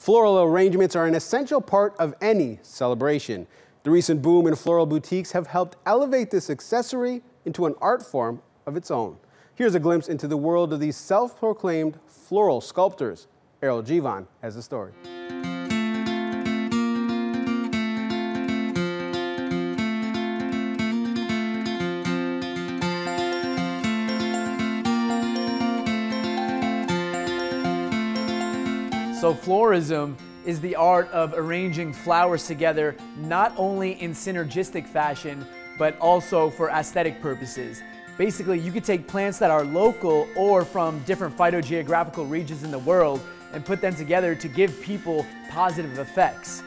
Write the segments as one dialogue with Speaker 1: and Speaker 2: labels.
Speaker 1: Floral arrangements are an essential part of any celebration. The recent boom in floral boutiques have helped elevate this accessory into an art form of its own. Here's a glimpse into the world of these self-proclaimed floral sculptors. Errol Jivan has the story.
Speaker 2: So florism is the art of arranging flowers together, not only in synergistic fashion, but also for aesthetic purposes. Basically, you could take plants that are local or from different phytogeographical regions in the world and put them together to give people positive effects.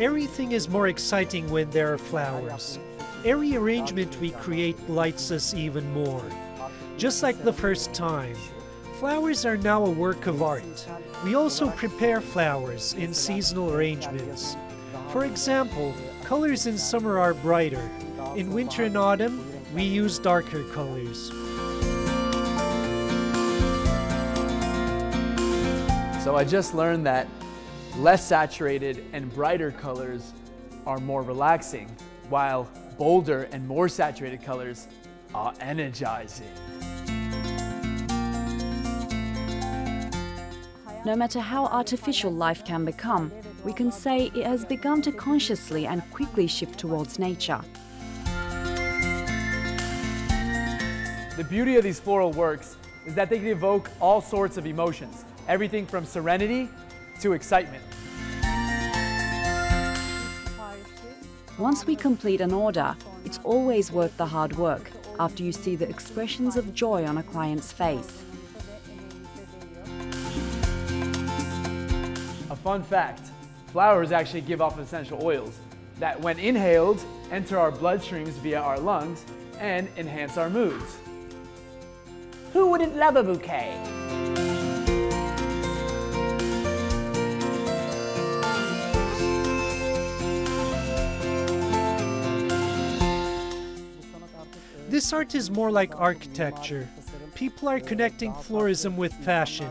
Speaker 3: Everything is more exciting when there are flowers. Every arrangement we create lights us even more. Just like the first time, flowers are now a work of art. We also prepare flowers in seasonal arrangements. For example, colors in summer are brighter. In winter and autumn, we use darker colors.
Speaker 2: So I just learned that less saturated and brighter colors are more relaxing, while bolder and more saturated colors are energizing.
Speaker 4: No matter how artificial life can become, we can say it has begun to consciously and quickly shift towards nature.
Speaker 2: The beauty of these floral works is that they can evoke all sorts of emotions, everything from serenity to excitement.
Speaker 4: Once we complete an order, it's always worth the hard work after you see the expressions of joy on a client's face.
Speaker 2: A fun fact, flowers actually give off essential oils that, when inhaled, enter our bloodstreams via our lungs and enhance our moods. Who wouldn't love a bouquet?
Speaker 3: This art is more like architecture. People are connecting florism with fashion.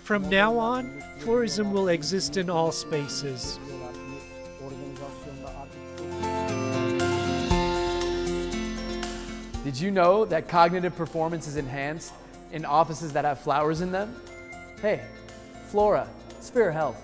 Speaker 3: From now on, florism will exist in all spaces.
Speaker 2: Did you know that cognitive performance is enhanced in offices that have flowers in them? Hey, Flora, Spirit Health.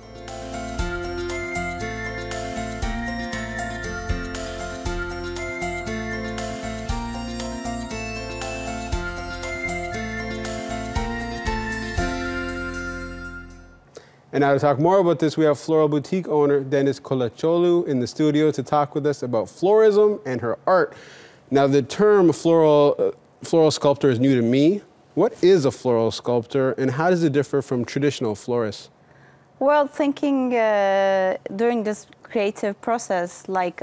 Speaker 1: And now to talk more about this, we have floral boutique owner Deniz Kulacoglu in the studio to talk with us about florism and her art. Now, the term floral sculptor is new to me. What is a floral sculptor, and how does it differ from traditional florists?
Speaker 5: Well, thinking during this creative process, like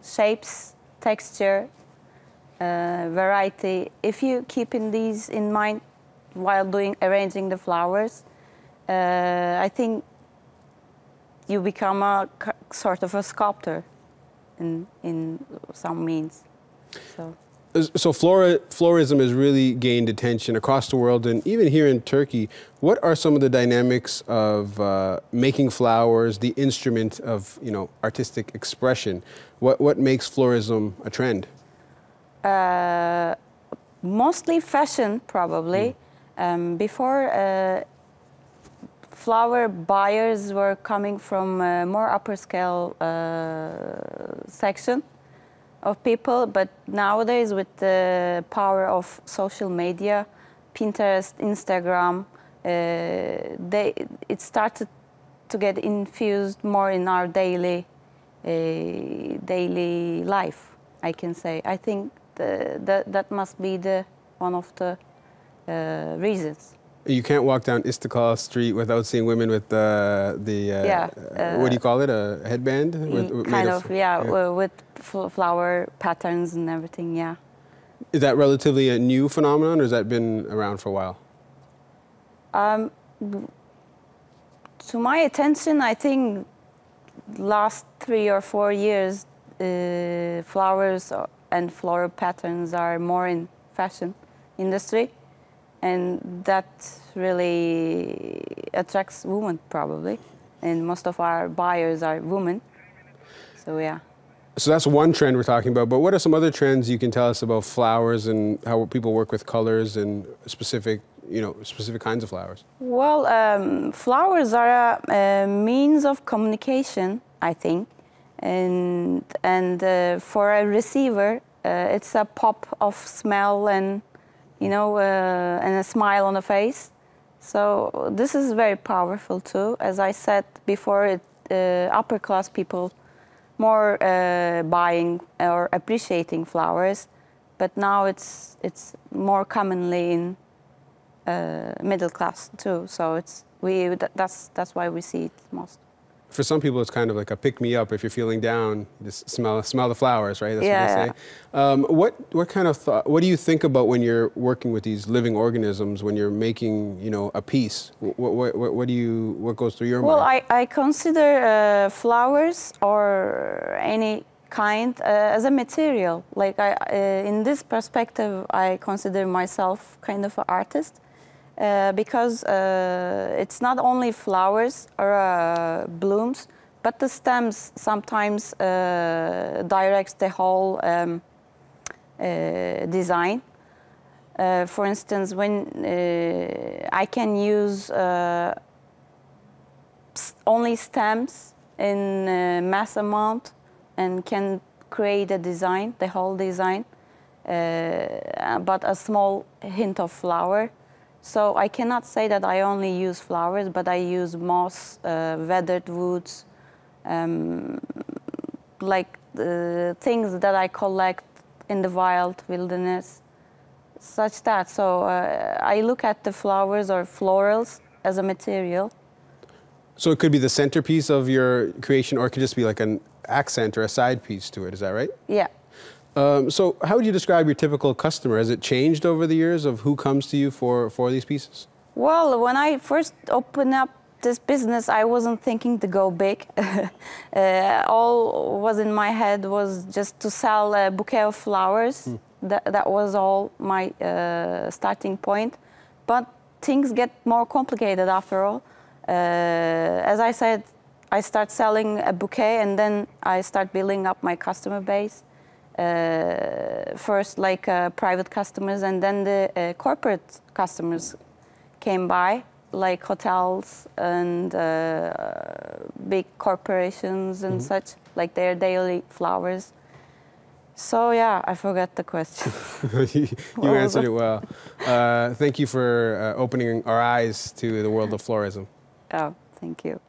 Speaker 5: shapes, texture, variety, if you keep these in mind while arranging the flowers, I think you become a sort of a sculptor in some means.
Speaker 1: So florism has really gained attention across the world and even here in Turkey. What are some of the dynamics of making flowers, the instrument of artistic expression? What makes florism a trend?
Speaker 5: Mostly fashion, probably. Before, flower buyers were coming from a more upper scale section of people, but nowadays with the power of social media, Pinterest, Instagram, it started to get infused more in our daily life, I can say. I think that must be one of the reasons.
Speaker 1: You can't walk down Istiklal Street without seeing women with what do you call it, a headband?
Speaker 5: With flower patterns and everything, yeah.
Speaker 1: Is that relatively a new phenomenon, or has that been around for a while?
Speaker 5: To my attention, I think last 3 or 4 years, flowers and floral patterns are more in fashion industry, and that really attracts women probably, and most of our buyers are women. So yeah.
Speaker 1: So that's one trend we're talking about, but what are some other trends you can tell us about flowers and how people work with colors and specific kinds of flowers?
Speaker 5: Well, flowers are a means of communication, I think, and for a receiver, it's a pop of smell and and a smile on the face. So this is very powerful too. As I said before, upper class people more buying or appreciating flowers, but now it's more commonly in middle class too. So that's why we see it most.
Speaker 1: For some people, it's kind of like a pick me up. If you're feeling down, just smell the flowers, right? That's
Speaker 5: Yeah.
Speaker 1: what they say. What do you think about when you're working with these living organisms? When you're making, a piece, what goes through your mind?
Speaker 5: Well, I consider flowers or any kind as a material. Like in this perspective, I consider myself kind of an artist. Because it's not only flowers or blooms, but the stems sometimes directs the whole design. For instance, when I can use only stems in mass amount and can create a design, the whole design, but a small hint of flower. So I cannot say that I only use flowers, but I use moss, weathered woods, like things that I collect in the wild wilderness, such that. So I look at the flowers or florals as a material.
Speaker 1: So it could be the centerpiece of your creation, or it could just be like an accent or a side piece to it. Is that right?
Speaker 5: Yeah.
Speaker 1: So how would you describe your typical customer? Has it changed over the years of who comes to you for these pieces?
Speaker 5: Well, when I first opened up this business, I wasn't thinking to go big. All was in my head was just to sell a bouquet of flowers. That was all my starting point. But things get more complicated after all. As I said, I start selling a bouquet and then I start building up my customer base. First like private customers, and then the corporate customers came by, like hotels and big corporations and such, like their daily flowers. So yeah, I forgot the question.
Speaker 1: You answered it well. Thank you for opening our eyes to the world of florism.
Speaker 5: Oh, thank you.